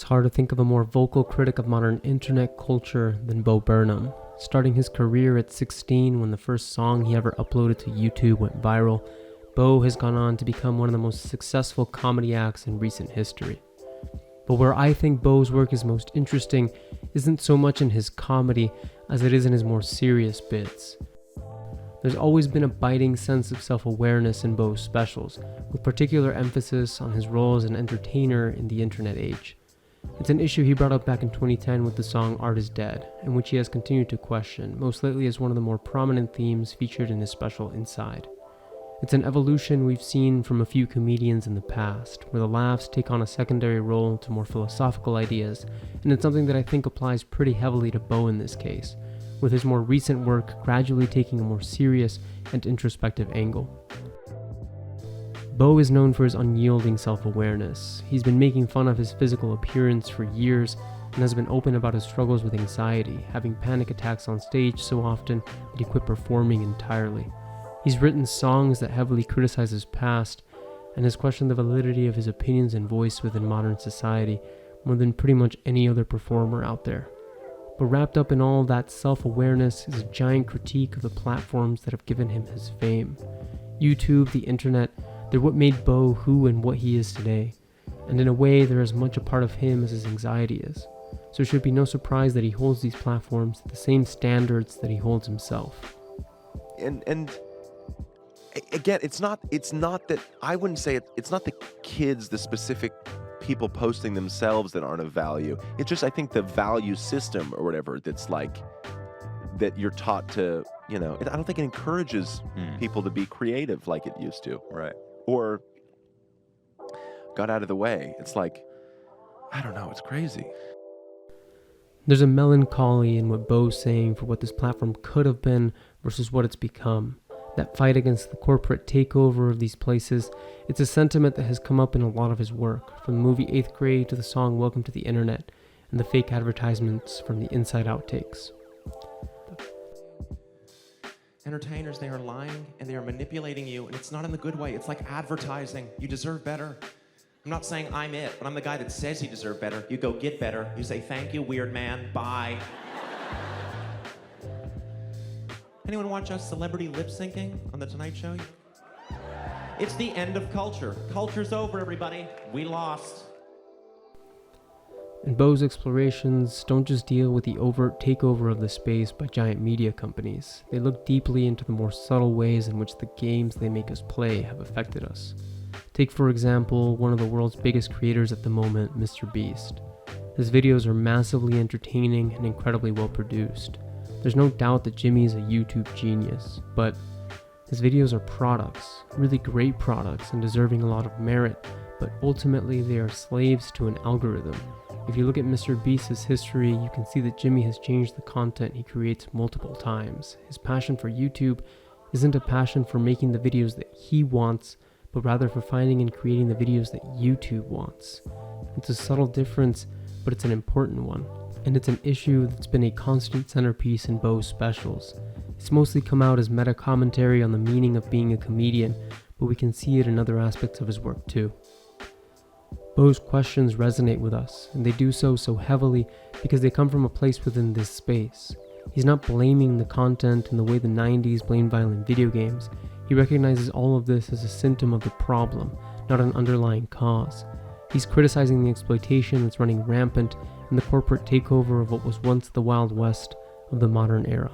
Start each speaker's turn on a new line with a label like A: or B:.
A: It's hard to think of a more vocal critic of modern internet culture than Bo Burnham. Starting his career at 16 when the first song he ever uploaded to YouTube went viral, Bo has gone on to become one of the most successful comedy acts in recent history. But where I think Bo's work is most interesting isn't so much in his comedy as it is in his more serious bits. There's always been a biting sense of self-awareness in Bo's specials, with particular emphasis on his role as an entertainer in the internet age. It's an issue he brought up back in 2010 with the song Art is Dead, and which he has continued to question, most lately as one of the more prominent themes featured in his special Inside. It's an evolution we've seen from a few comedians in the past, where the laughs take on a secondary role to more philosophical ideas, and it's something that I think applies pretty heavily to Bo in this case, with his more recent work gradually taking a more serious and introspective angle. Bo is known for his unyielding self-awareness. He's been making fun of his physical appearance for years and has been open about his struggles with anxiety, having panic attacks on stage so often that he quit performing entirely. He's written songs that heavily criticize his past and has questioned the validity of his opinions and voice within modern society more than pretty much any other performer out there. But wrapped up in all that self-awareness is a giant critique of the platforms that have given him his fame. YouTube, the internet, they're what made Bo who and what he is today, and in a way they're as much a part of him as his anxiety is. So it should be no surprise that he holds these platforms to the same standards that he holds himself.
B: And again, it's not that, I wouldn't say it's not the kids, the specific people posting themselves that aren't of value. It's just, I think, the value system or whatever that's like, that you're taught to, I don't think it encourages people to be creative like it used to.
C: Right.
B: Or got out of the way. It's like, I don't know, it's crazy.
A: There's a melancholy in what Bo's saying for what this platform could have been versus what it's become. That fight against the corporate takeover of these places, it's a sentiment that has come up in a lot of his work, from the movie 8th Grade to the song Welcome to the Internet, and the fake advertisements from the Inside outtakes.
D: Entertainers, they are lying and they are manipulating you, and it's not in the good way. It's like advertising. You deserve better. I'm not saying I'm it, but I'm the guy that says you deserve better. You go get better. You say, thank you, weird man. Bye. Anyone watch us celebrity lip syncing on The Tonight Show? It's the end of culture. Culture's over, everybody. We lost.
A: And Bo's explorations don't just deal with the overt takeover of the space by giant media companies. They look deeply into the more subtle ways in which the games they make us play have affected us. Take, for example, one of the world's biggest creators at the moment, Mr. Beast. His videos are massively entertaining and incredibly well produced. There's no doubt that Jimmy is a YouTube genius, but his videos are products, really great products and deserving a lot of merit, but ultimately they are slaves to an algorithm. If you look at Mr. Beast's history, you can see that Jimmy has changed the content he creates multiple times. His passion for YouTube isn't a passion for making the videos that he wants, but rather for finding and creating the videos that YouTube wants. It's a subtle difference, but it's an important one. And it's an issue that's been a constant centerpiece in Bo's specials. It's mostly come out as meta-commentary on the meaning of being a comedian, but we can see it in other aspects of his work too. Bo's questions resonate with us, and they do so heavily because they come from a place within this space. He's not blaming the content in the way the 90s blamed violent video games. He recognizes all of this as a symptom of the problem, not an underlying cause. He's criticizing the exploitation that's running rampant and the corporate takeover of what was once the Wild West of the modern era.